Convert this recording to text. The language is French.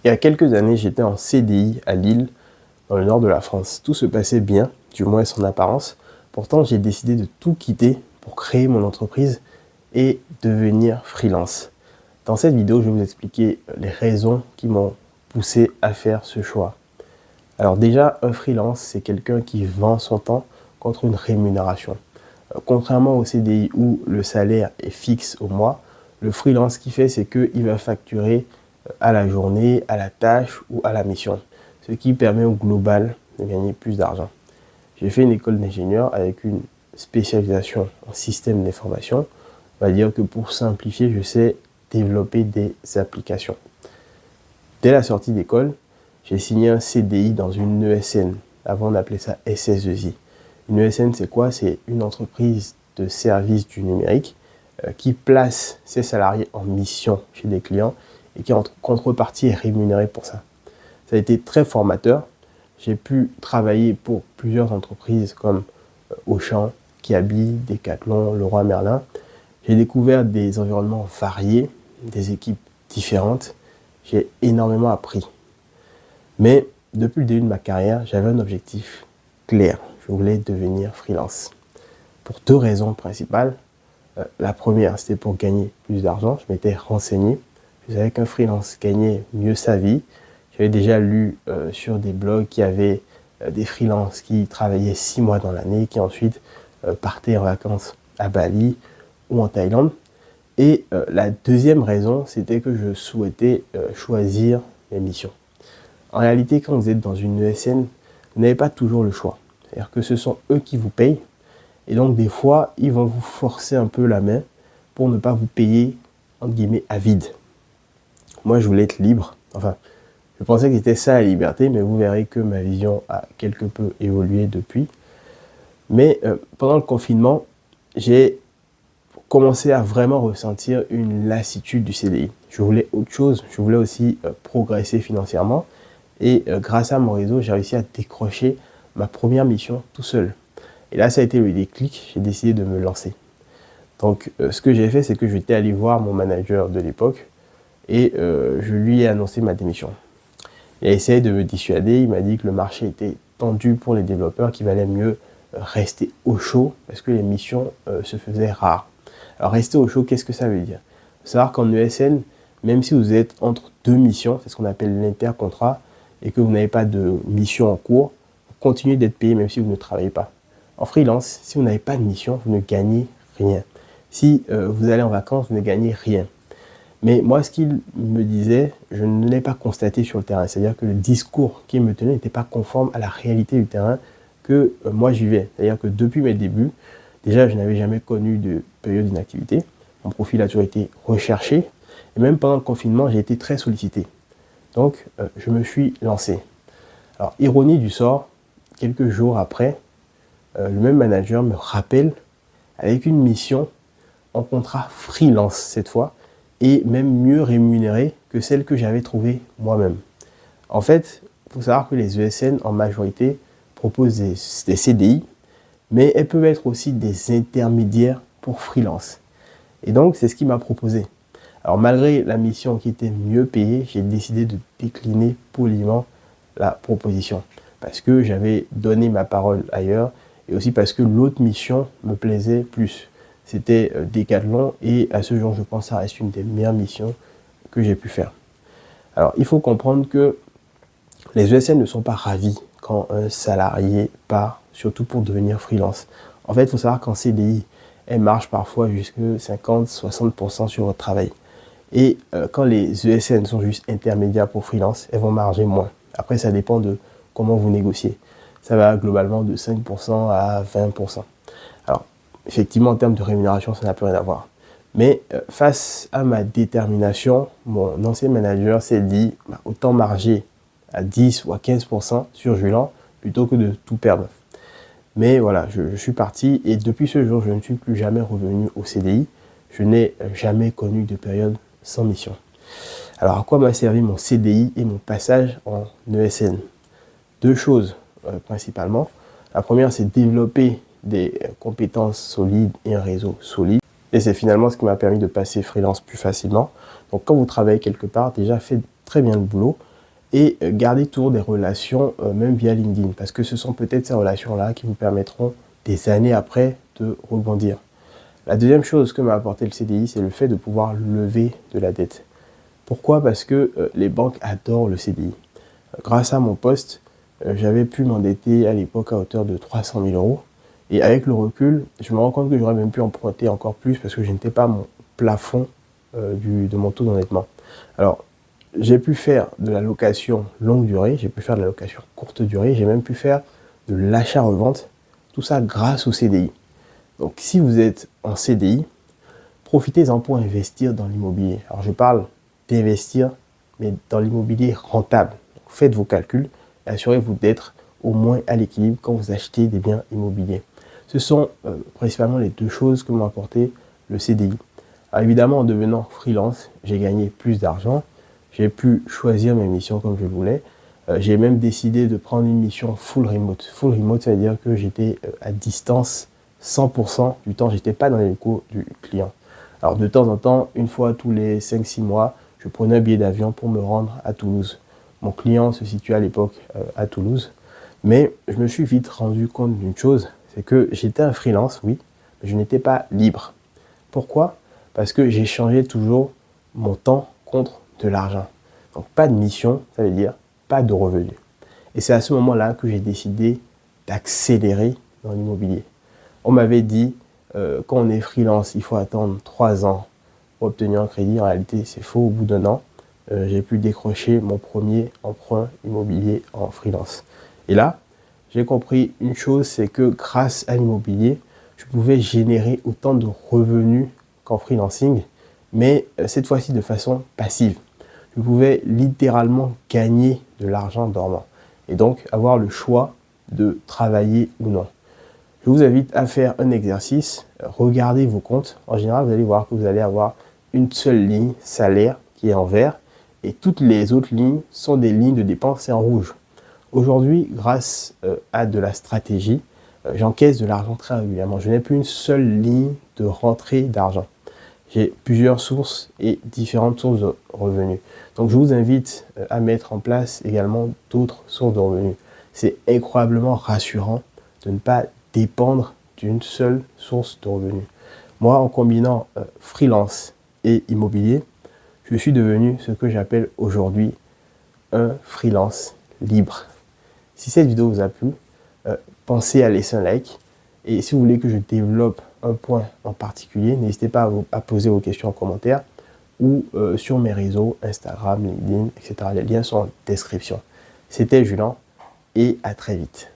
Il y a quelques années, j'étais en CDI à Lille, dans le nord de la France. Tout se passait bien, du moins en apparence. Pourtant, j'ai décidé de tout quitter pour créer mon entreprise et devenir freelance. Dans cette vidéo, je vais vous expliquer les raisons qui m'ont poussé à faire ce choix. Alors déjà, un freelance, c'est quelqu'un qui vend son temps contre une rémunération. Contrairement au CDI où le salaire est fixe au mois, le freelance, ce qu'il fait, c'est qu'il va facturer à la journée, à la tâche ou à la mission, ce qui permet au global de gagner plus d'argent. J'ai fait une école d'ingénieur avec une spécialisation en système d'information. On va dire que pour simplifier, je sais développer des applications. Dès la sortie d'école, j'ai signé un CDI dans une ESN. Avant, on appelait ça SS2I. Une ESN, c'est quoi? C'est une entreprise de services du numérique qui place ses salariés en mission chez des clients et qui en contrepartie est rémunéré pour ça. Ça a été très formateur. J'ai pu travailler pour plusieurs entreprises comme Auchan, Kiabi, Decathlon, Leroy Merlin. J'ai découvert des environnements variés, des équipes différentes. J'ai énormément appris. Mais depuis le début de ma carrière, j'avais un objectif clair. Je voulais devenir freelance. Pour deux raisons principales. La première, c'était pour gagner plus d'argent. Je m'étais renseigné. Je savais qu'un freelance gagnait mieux sa vie. J'avais déjà lu sur des blogs qu'il y avait des freelances qui travaillaient 6 mois dans l'année, qui ensuite partaient en vacances à Bali ou en Thaïlande. Et la deuxième raison, c'était que je souhaitais choisir mes missions. En réalité, quand vous êtes dans une ESN, vous n'avez pas toujours le choix. C'est-à-dire que ce sont eux qui vous payent. Et donc, des fois, ils vont vous forcer un peu la main pour ne pas vous payer, entre guillemets, à vide. Moi, je voulais être libre. Enfin, je pensais que c'était ça la liberté, mais vous verrez que ma vision a quelque peu évolué depuis. Mais pendant le confinement, j'ai commencé à vraiment ressentir une lassitude du CDI. Je voulais autre chose. Je voulais aussi progresser financièrement. Et grâce à mon réseau, j'ai réussi à décrocher ma première mission tout seul. Et là, ça a été le déclic, j'ai décidé de me lancer. Donc, ce que j'ai fait, c'est que j'étais allé voir mon manager de l'époque et je lui ai annoncé ma démission. Il a essayé de me dissuader, il m'a dit que le marché était tendu pour les développeurs, qu'il valait mieux rester au chaud parce que les missions se faisaient rares. Alors, rester au chaud, qu'est-ce que ça veut dire? Il faut savoir qu'en ESN, même si vous êtes entre deux missions, c'est ce qu'on appelle l'intercontrat, et que vous n'avez pas de mission en cours, vous continuez d'être payé même si vous ne travaillez pas. En freelance, si vous n'avez pas de mission, vous ne gagnez rien. Si vous allez en vacances, vous ne gagnez rien. Mais moi, ce qu'il me disait, je ne l'ai pas constaté sur le terrain. C'est-à-dire que le discours qu'il me tenait n'était pas conforme à la réalité du terrain que moi je vivais. C'est-à-dire que depuis mes débuts, déjà, je n'avais jamais connu de période d'inactivité. Mon profil a toujours été recherché. Et même pendant le confinement, j'ai été très sollicité. Donc, je me suis lancé. Alors, ironie du sort, quelques jours après, le même manager me rappelle avec une mission en contrat freelance cette fois et même mieux rémunérée que celle que j'avais trouvée moi-même. En fait, il faut savoir que les ESN en majorité proposent des CDI, mais elles peuvent être aussi des intermédiaires pour freelance. Et donc, c'est ce qu'il m'a proposé. Alors, malgré la mission qui était mieux payée, j'ai décidé de décliner poliment la proposition parce que j'avais donné ma parole ailleurs et aussi parce que l'autre mission me plaisait plus. C'était Decathlon et à ce jour, je pense que ça reste une des meilleures missions que j'ai pu faire. Alors, il faut comprendre que les ESN ne sont pas ravis quand un salarié part, surtout pour devenir freelance. En fait, il faut savoir qu'en CDI, elle marche parfois jusqu'à 50-60% sur votre travail. Et quand les ESN sont juste intermédiaires pour freelance, elles vont marger moins. Après, ça dépend de comment vous négociez. Ça va globalement de 5% à 20%. Alors, effectivement, en termes de rémunération, ça n'a plus rien à voir. Mais face à ma détermination, mon ancien manager s'est dit autant marger à 10 ou à 15% sur Julan plutôt que de tout perdre. Mais voilà, je suis parti et depuis ce jour, je ne suis plus jamais revenu au CDI. Je n'ai jamais connu de période sans mission. Alors, à quoi m'a servi mon CDI et mon passage en ESN? Deux choses principalement. La première, c'est développer des compétences solides et un réseau solide. Et c'est finalement ce qui m'a permis de passer freelance plus facilement. Donc, quand vous travaillez quelque part, déjà faites très bien le boulot. et gardez toujours des relations, même via LinkedIn, parce que ce sont peut-être ces relations-là qui vous permettront des années après de rebondir. La deuxième chose que m'a apporté le CDI, c'est le fait de pouvoir lever de la dette. Pourquoi? Parce que les banques adorent le CDI. Grâce à mon poste, j'avais pu m'endetter à l'époque à hauteur de 300 000 euros. Et avec le recul, je me rends compte que j'aurais même pu emprunter encore plus parce que je n'étais pas à mon plafond de mon taux d'endettement. Alors, j'ai pu faire de la location longue durée, j'ai pu faire de la location courte durée, j'ai même pu faire de l'achat-revente, tout ça grâce au CDI. Donc, si vous êtes en CDI, profitez-en pour investir dans l'immobilier. Alors, je parle d'investir, mais dans l'immobilier rentable. Donc, faites vos calculs et assurez-vous d'être au moins à l'équilibre quand vous achetez des biens immobiliers. Ce sont principalement les deux choses que m'a apporté le CDI. Alors, évidemment, en devenant freelance, j'ai gagné plus d'argent. J'ai pu choisir mes missions comme je voulais. J'ai même décidé de prendre une mission full remote. Full remote, ça veut dire que j'étais à distance 100% du temps. Je n'étais pas dans les locaux du client. Alors de temps en temps, une fois tous les 5-6 mois, je prenais un billet d'avion pour me rendre à Toulouse. Mon client se situait à l'époque à Toulouse. Mais je me suis vite rendu compte d'une chose, c'est que j'étais un freelance, oui, mais je n'étais pas libre. Pourquoi? Parce que j'échangeais toujours mon temps contre de l'argent. Donc pas de mission, ça veut dire pas de revenus. Et c'est à ce moment-là que j'ai décidé d'accélérer dans l'immobilier. On m'avait dit, quand on est freelance, il faut attendre 3 ans pour obtenir un crédit. En réalité, c'est faux. Au bout d'un an, j'ai pu décrocher mon premier emprunt immobilier en freelance. Et là, j'ai compris une chose, c'est que grâce à l'immobilier, je pouvais générer autant de revenus qu'en freelancing, mais cette fois-ci de façon passive. Je pouvais littéralement gagner de l'argent dormant et donc avoir le choix de travailler ou non. Je vous invite à faire un exercice, regardez vos comptes. En général, vous allez voir que vous allez avoir une seule ligne salaire qui est en vert et toutes les autres lignes sont des lignes de dépenses en rouge. Aujourd'hui, grâce à de la stratégie, j'encaisse de l'argent très régulièrement. Je n'ai plus une seule ligne de rentrée d'argent. J'ai plusieurs sources et différentes sources de revenus. Donc je vous invite à mettre en place également d'autres sources de revenus. C'est incroyablement rassurant de ne pas dépendre d'une seule source de revenus. Moi, en combinant freelance et immobilier, je suis devenu ce que j'appelle aujourd'hui un freelance libre. Si cette vidéo vous a plu, pensez à laisser un like. Et si vous voulez que je développe un point en particulier, n'hésitez pas à poser vos questions en commentaire ou sur mes réseaux, Instagram, LinkedIn, etc. Les liens sont en description. C'était Julien et à très vite.